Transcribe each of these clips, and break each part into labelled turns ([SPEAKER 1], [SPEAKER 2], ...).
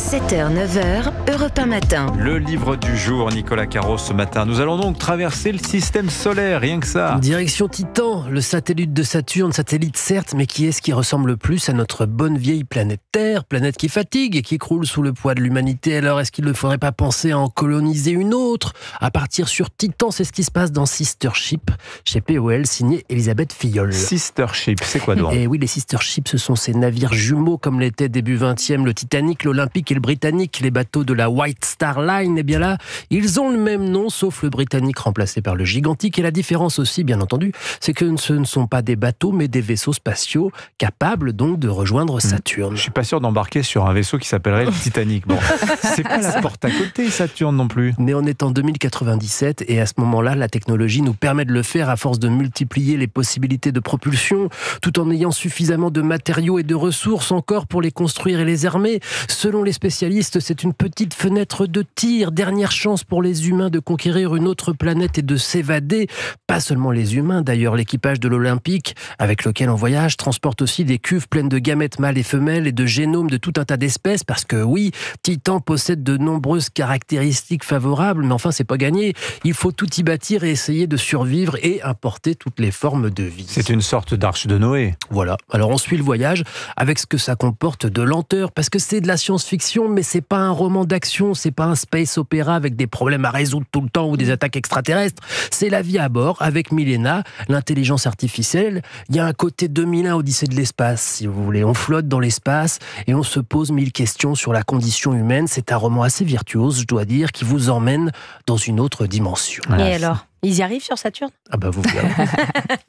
[SPEAKER 1] 7h, 9h, Europe 1 matin.
[SPEAKER 2] Le livre du jour, Nicolas Carros, ce matin. Nous allons donc traverser le système solaire, rien que ça.
[SPEAKER 3] Direction Titan, le satellite de Saturne, satellite certes, mais qui est-ce qui ressemble le plus à notre bonne vieille planète Terre, planète qui fatigue et qui croule sous le poids de l'humanité. Alors est-ce qu'il ne faudrait pas penser à en coloniser une autre? À partir sur Titan, c'est ce qui se passe dans Sister Ship, chez POL, signé Elisabeth Fillol.
[SPEAKER 2] Sister Ship, c'est quoi donc?
[SPEAKER 3] Et oui, les Sister Ships, ce sont ces navires jumeaux comme l'était début 20e le Titanic, l'Olympique et le Britannique, les bateaux de la White Star Line. Et bien là, ils ont le même nom, sauf le Britannique remplacé par le Gigantique. Et la différence aussi, bien entendu, c'est que ce ne sont pas des bateaux, mais des vaisseaux spatiaux capables donc de rejoindre Saturne.
[SPEAKER 2] Je suis pas sûr d'embarquer sur un vaisseau qui s'appellerait le Titanic. Bon, c'est pas la porte à côté, Saturne non plus.
[SPEAKER 3] Mais on est en 2097 et à ce moment-là, la technologie nous permet de le faire à force de multiplier les possibilités de propulsion, tout en ayant suffisamment de matériaux et de ressources encore pour les construire et les armer. Selon les spécialistes, c'est une petite fenêtre de tir, dernière chance pour les humains de conquérir une autre planète et de s'évader. Pas seulement les humains, d'ailleurs, l'équipage de l'Olympique, avec lequel on voyage, transporte aussi des cuves pleines de gamètes mâles et femelles et de génomes de tout un tas d'espèces, parce que oui, Titan possède de nombreuses caractéristiques favorables, mais enfin, c'est pas gagné. Il faut tout y bâtir et essayer de survivre et importer toutes les formes de vie.
[SPEAKER 2] C'est une sorte d'arche de Noé.
[SPEAKER 3] Voilà, alors on suit le voyage avec ce que ça comporte de lenteur, parce que c'est de la science-fiction, mais c'est pas un roman d'action, c'est pas un space opéra avec des problèmes à résoudre tout le temps ou des attaques extraterrestres. C'est la vie à bord avec Milena, l'intelligence artificielle. Il y a un côté 2001 Odyssée de l'espace, si vous voulez. On flotte dans l'espace et on se pose 1000 questions sur la condition humaine. C'est un roman assez virtuose, je dois dire, qui vous emmène dans une autre dimension.
[SPEAKER 4] Et alors, ils y arrivent sur Saturne?
[SPEAKER 3] Ah bah vous verrez.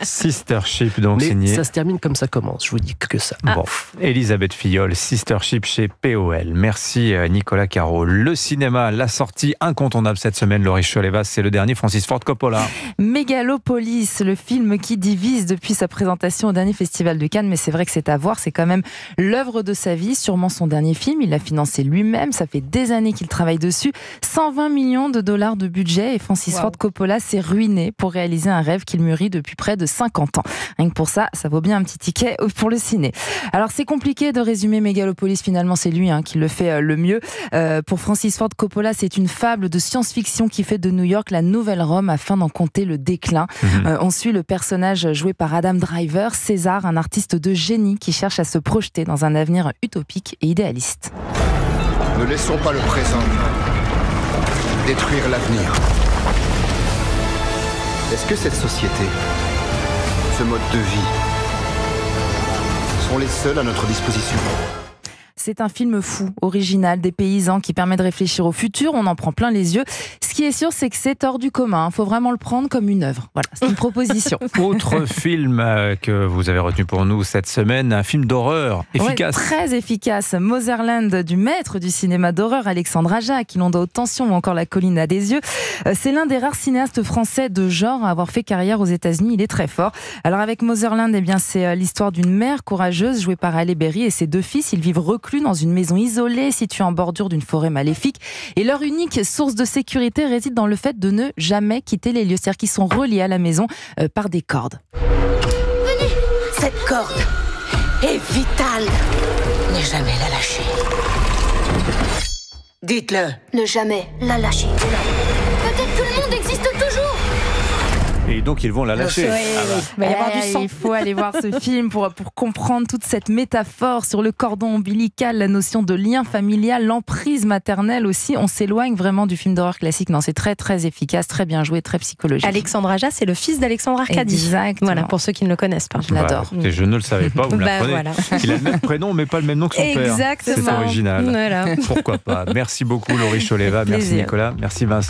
[SPEAKER 2] Sister Ship, donc
[SPEAKER 3] Mais
[SPEAKER 2] signé.
[SPEAKER 3] ça se termine comme ça commence, je vous dis que ça.
[SPEAKER 2] Bon, Elisabeth Fillol, Sister Ship chez POL. Merci Nicolas Carros. Le cinéma, la sortie incontournable cette semaine, Laurie Choleva, c'est le dernier Francis Ford Coppola.
[SPEAKER 5] Mégalopolis, le film qui divise depuis sa présentation au dernier Festival de Cannes, mais c'est vrai que c'est à voir, c'est quand même l'œuvre de sa vie, sûrement son dernier film, il l'a financé lui-même, ça fait des années qu'il travaille dessus, 120 millions de dollars de budget et Francis Ford Coppola s'est ruiné pour réaliser un rêve qu'il mûrit depuis près de 50 ans. Rien que pour ça, ça vaut bien un petit ticket pour le ciné. Alors c'est compliqué de résumer Mégalopolis, finalement c'est lui qui le fait le mieux. Pour Francis Ford Coppola, c'est une fable de science-fiction qui fait de New York la nouvelle Rome afin d'en compter le déclin. On suit le personnage joué par Adam Driver, César, un artiste de génie qui cherche à se projeter dans un avenir utopique et idéaliste.
[SPEAKER 6] Ne laissons pas le présent détruire l'avenir. Est-ce que cette société, ce mode de vie, sont les seuls à notre disposition ?
[SPEAKER 5] C'est un film fou, original, des paysans qui permet de réfléchir au futur, on en prend plein les yeux. Ce qui est sûr, c'est que c'est hors du commun, il faut vraiment le prendre comme une œuvre. Voilà, c'est une proposition.
[SPEAKER 2] Autre film que vous avez retenu pour nous cette semaine, un film d'horreur efficace.
[SPEAKER 5] Ouais, très efficace. Motherland, du maître du cinéma d'horreur, Alexandre Aja, qui l'on doit aux tensions ou encore La colline à des yeux. C'est l'un des rares cinéastes français de genre à avoir fait carrière aux États-Unis, il est très fort. Alors avec Motherland, eh bien, c'est l'histoire d'une mère courageuse jouée par Halle Berry et ses deux fils. Ils vivent reclus dans une maison isolée située en bordure d'une forêt maléfique et leur unique source de sécurité réside dans le fait de ne jamais quitter les lieux, c'est-à-dire qu'ils sont reliés à la maison par des cordes.
[SPEAKER 7] Venez, cette corde est vitale. Ne jamais la lâcher. Dites-le.
[SPEAKER 1] Ne jamais la lâcher.
[SPEAKER 7] Peut-être que le monde existe toujours.
[SPEAKER 2] Et donc ils vont la lâcher.
[SPEAKER 5] Il faut aller voir ce film pour comprendre toute cette métaphore sur le cordon ombilical, la notion de lien familial, l'emprise maternelle aussi. On s'éloigne vraiment du film d'horreur classique. Non, c'est très très efficace, très bien joué, très psychologique.
[SPEAKER 4] Alexandre Aja, c'est le fils d'Alexandre Arcadi.
[SPEAKER 5] Exactement.
[SPEAKER 4] Voilà, pour ceux qui ne le connaissent pas.
[SPEAKER 5] Je l'adore.
[SPEAKER 2] Écoutez, je ne le savais pas, vous me l'apprenez.
[SPEAKER 4] Voilà.
[SPEAKER 2] Il a le même prénom, mais pas le même nom que son père.
[SPEAKER 4] Exactement.
[SPEAKER 2] C'est original.
[SPEAKER 4] Voilà.
[SPEAKER 2] Pourquoi pas. Merci beaucoup Laurie Choleva, merci
[SPEAKER 5] Plaisir.
[SPEAKER 2] Nicolas, merci Vincent.